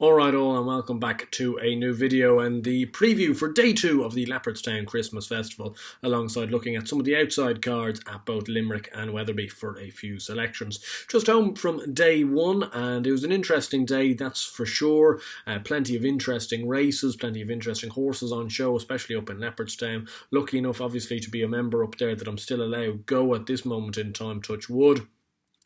Alright all, and welcome back to a new video and the preview for day 2 of the Leopardstown Christmas Festival, alongside looking at some of the outside cards at both Limerick and Wetherby for a few selections. Just home from day 1, and it was an interesting day, that's for sure. Plenty of interesting races, plenty of interesting horses on show, especially up in Leopardstown. Lucky enough obviously to be a member up there that I'm still allowed go at this moment in time, touch wood.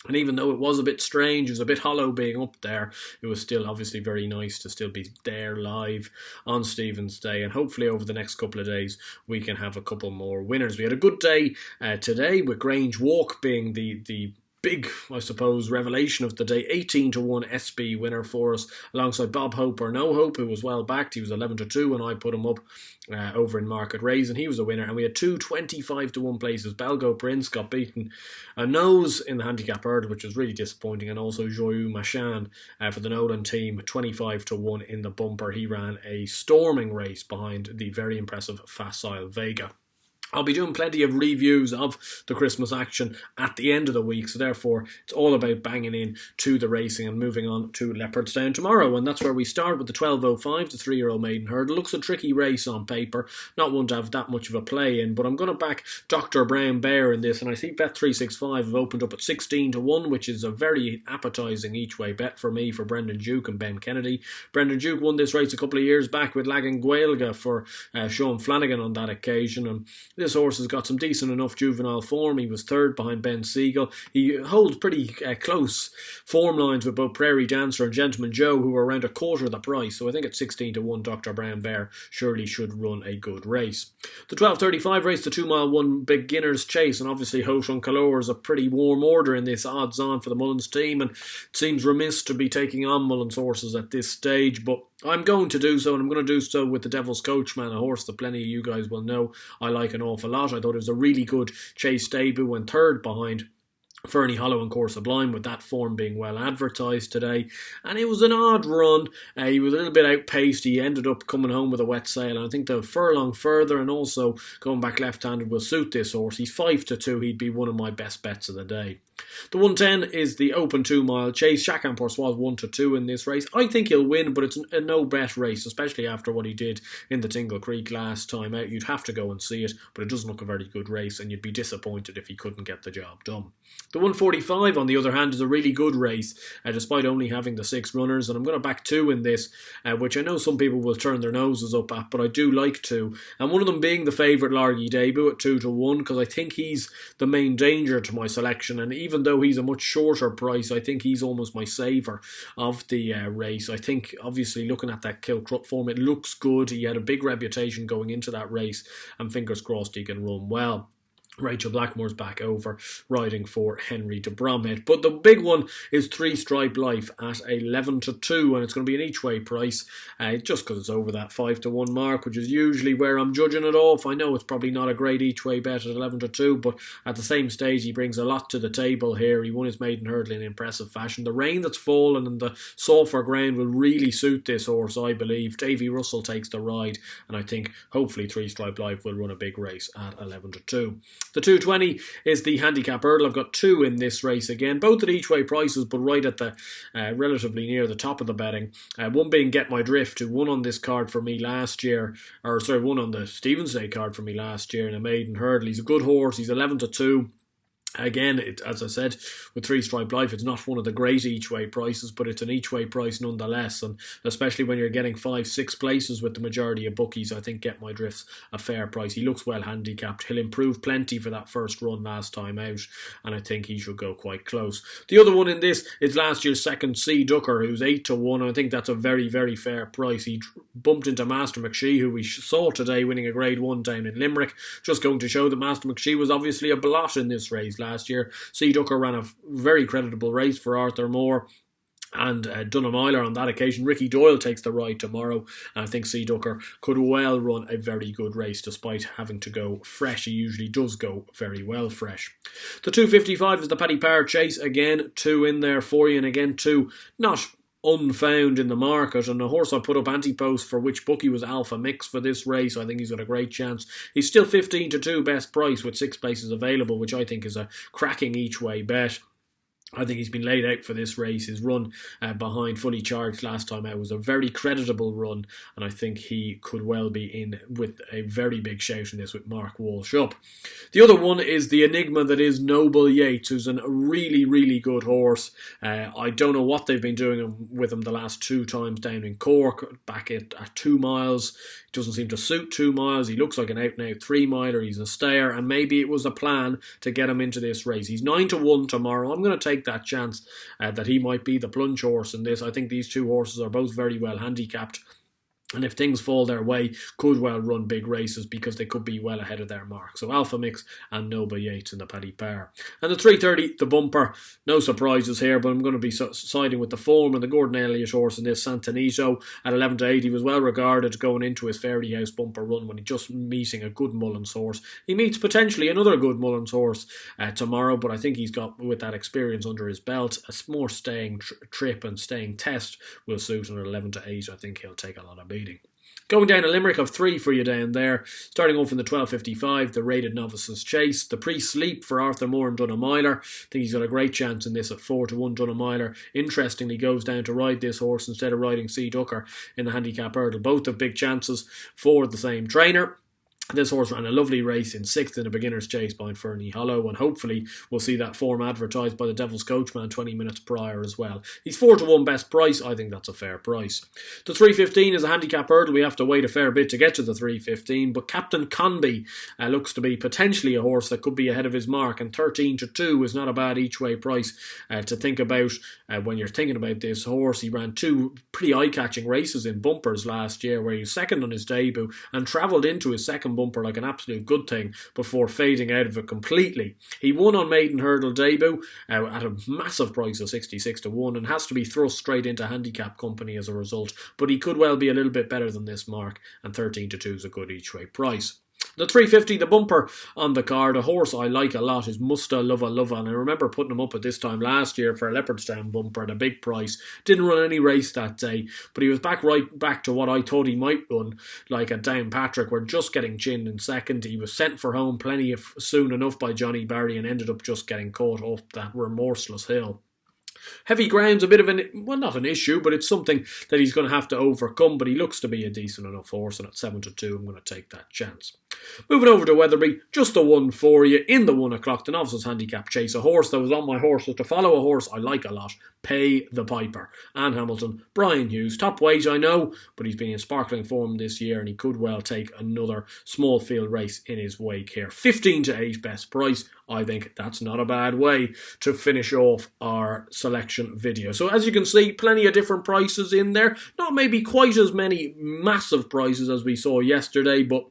And even though it was a bit strange, it was a bit hollow being up there, it was still obviously very nice to still be there live on Stephen's Day. And hopefully over the next couple of days we can have a couple more winners. We had a good day today, with Grange Walk being the big, I suppose, revelation of the day. 18-1 SB winner for us, alongside Bob Hope or No Hope, who was well backed. He was 11-2 when I put him up over in Market Raise, and he was a winner. And we had two 25-1 places. Belgo Prince got beaten a nose in the handicap hurdle, which was really disappointing, and also Joyeux Machan for the Nolan team, 25-1 in the bumper. He ran a storming race behind the very impressive Facile Vega. I'll be doing plenty of reviews of the Christmas action at the end of the week, so therefore it's all about banging in to the racing and moving on to Leopardstown tomorrow. And that's where we start with the 12.05, the 3-year-old maiden hurdle. Looks a tricky race on paper, not one to have that much of a play in, but I'm going to back Dr. Brown Bear in this, and I see Bet365 have opened up at 16-1, which is a very appetising each-way bet for me, for Brendan Duke and Ben Kennedy. Brendan Duke won this race a couple of years back with Lagan Gaelga for Sean Flanagan on that occasion, and this horse has got some decent enough juvenile form. He was third behind Ben Siegel. He holds pretty close form lines with both Prairie Dancer and Gentleman Joe, who are around a quarter of the price. So I think at 16-1, Dr. Brown Bear surely should run a good race. The 12.35 race, the 2-mile 1 Beginner's Chase, and obviously Houghton Calor is a pretty warm order in this, odds on for the Mullins team, and it seems remiss to be taking on Mullins horses at this stage, but I'm going to do so, and I'm going to do so with the Thedevilscoachman, a horse that plenty of you guys will know I like an awful lot. I thought it was a really good chase debut, and third behind Fernie Hollow and Course Sublime, with that form being well advertised today. And it was an odd run. He was a little bit outpaced. He ended up coming home with a wet sail, and I think the furlong further and also going back left-handed will suit this horse. He's 5-2. He'd be one of my best bets of the day. The 110 is the open 2-mile chase. Chacun Pour Soi 1-2 in this race. I think he'll win, but it's a no-bet race, especially after what he did in the Tingle Creek last time out. You'd have to go and see it, but it doesn't look a very good race, and you'd be disappointed if he couldn't get the job done. The 145, on the other hand, is a really good race, despite only having the 6 runners, and I'm going to back 2 in this, which I know some people will turn their noses up at, but I do like 2. And one of them being the favourite Largy debut at 2-1, because I think he's the main danger to my selection, and even though he's a much shorter price, I think he's almost my saver of the race. I think, obviously, looking at that Kilcrut form, it looks good. He had a big reputation going into that race, and fingers crossed he can run well. Rachel Blackmore's back over, riding for Henry de Bromhead. But the big one is 3 Stripe Life at 11-2, and it's going to be an each-way price, just because it's over that 5-1 mark, which is usually where I'm judging it off. I know it's probably not a great each-way bet at 11-2, but at the same stage, he brings a lot to the table here. He won his maiden hurdle in impressive fashion. The rain that's fallen and the sulphur ground will really suit this horse, I believe. Davy Russell takes the ride, and I think hopefully 3 Stripe Life will run a big race at 11-2. The 220 is the handicap hurdle. I've got 2 in this race again, both at each way prices, but right at the relatively near the top of the betting. One being Get My Drift, who won on this card for me last year, won on the Stephen's Day card for me last year in a maiden hurdle. He's a good horse. He's 11-2. Again, as I said, with 3 Stripe Life, it's not one of the great each-way prices, but it's an each-way price nonetheless, and especially when you're getting 5-6 places with the majority of bookies, I think Get My Drift's a fair price. He looks well handicapped. He'll improve plenty for that first run last time out, and I think he should go quite close. The other one in this is last year's second Sea Ducor, who's 8-1, and I think that's a very, very fair price. He bumped into Master McShee, who we saw today winning a Grade 1 down in Limerick, just going to show that Master McShee was obviously a blot in this race last year. Sea Ducor ran a very creditable race for Arthur Moore and done a miler on that occasion. Ricky Doyle takes the ride tomorrow, and I think Sea Ducor could well run a very good race despite having to go fresh. He usually does go very well fresh. The 255 is the Paddy Power Chase. Again, 2 in there for you, and again 2 not unfound in the market, and the horse I put up anti-post for which bookie was Alfa Mix for this race. I think he's got a great chance. He's still 15-2 best price with 6 places available, which I think is a cracking each way bet. I think he's been laid out for this race. His run behind Fully Charged last time out was a very creditable run, and I think he could well be in with a very big shout in this with Mark Walsh up. The other one is the enigma that is Noble Yeats, who's a really, really good horse. I don't know what they've been doing with him the last 2 times down in Cork, back at 2 miles. It doesn't seem to suit 2 miles. He looks like an out-and-out 3-miler. He's a stayer, and maybe it was a plan to get him into this race. He's 9-1 tomorrow. I'm going to take that chance that he might be the plunge horse in this. I think these 2 horses are both very well handicapped, and if things fall their way, could well run big races because they could be well ahead of their mark. So Alfa Mix and Noble Yeats in the Paddy Power. And the 3:30, the bumper. No surprises here, but I'm going to be siding with the form and the Gordon Elliott horse in this. Santonito at 11-8. He was well regarded going into his Fairy House bumper run when he just meeting a good Mullins horse. He meets potentially another good Mullins horse tomorrow, but I think he's got, with that experience under his belt, a more staying trip and staying test will suit him at 11-8. I think he'll take a lot of beating. Going down a Limerick of 3 for you down there. Starting off in the 12.55, the Rated Novices Chase. The pre-sleep for Arthur Moore and Dunamiler. I think he's got a great chance in this at 4-1 Dunamiler. Interestingly, goes down to ride this horse instead of riding Sea Ducor in the handicap hurdle. Both have big chances for the same trainer. This horse ran a lovely race in 6th in a beginner's chase behind Fernie Hollow, and hopefully we'll see that form advertised by the Thedevilscoachman 20 minutes prior as well. He's 4-1 best price. I think that's a fair price. The 3.15 is a handicap hurdle. We have to wait a fair bit to get to the 3.15, but Captain Conby looks to be potentially a horse that could be ahead of his mark, and 13-2 is not a bad each way price to think about when you're thinking about this horse. He ran 2 pretty eye-catching races in bumpers last year where he was second on his debut and travelled into his second bumper like an absolute good thing before fading out of it completely. He won on maiden hurdle debut at a massive price of 66-1 and has to be thrust straight into handicap company as a result, but he could well be a little bit better than this mark, and 13-2 is a good each way price. The 3.50, the bumper on the card. A horse I like a lot is Musta, Lovea, and I remember putting him up at this time last year for a Leopardstown bumper at a big price. Didn't run any race that day, but he was right back to what I thought he might run, like at Downpatrick. We're just getting chinned in second. He was sent for home soon enough by Johnny Barry and ended up just getting caught up that remorseless hill. Heavy ground's a bit of not an issue, but it's something that he's going to have to overcome, but he looks to be a decent enough horse, and at 7-2 I'm going to take that chance. Moving over to Weatherby, just the one for you in the 1 o'clock, the Novices Handicap Chase. A horse that was on my horse list to follow, a horse I like a lot, Pay the Piper. Anne Hamilton, Brian Hughes, top weight I know, but he's been in sparkling form this year and he could well take another small field race in his wake here. 15-8 best price. I think that's not a bad way to finish off our selection video. So as you can see, plenty of different prices in there. Not maybe quite as many massive prices as we saw yesterday, but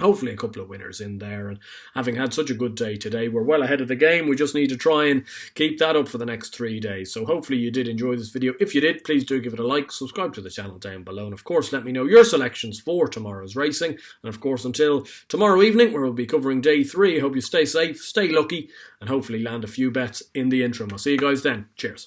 hopefully a couple of winners in there. And having had such a good day today, we're well ahead of the game. We just need to try and keep that up for the next 3 days. So hopefully you did enjoy this video. If you did, please do give it a like, subscribe to the channel down below, and of course let me know your selections for tomorrow's racing. And of course until tomorrow evening, where we'll be covering day 3, I hope you stay safe, stay lucky, and hopefully land a few bets in the interim. I'll see you guys then. Cheers.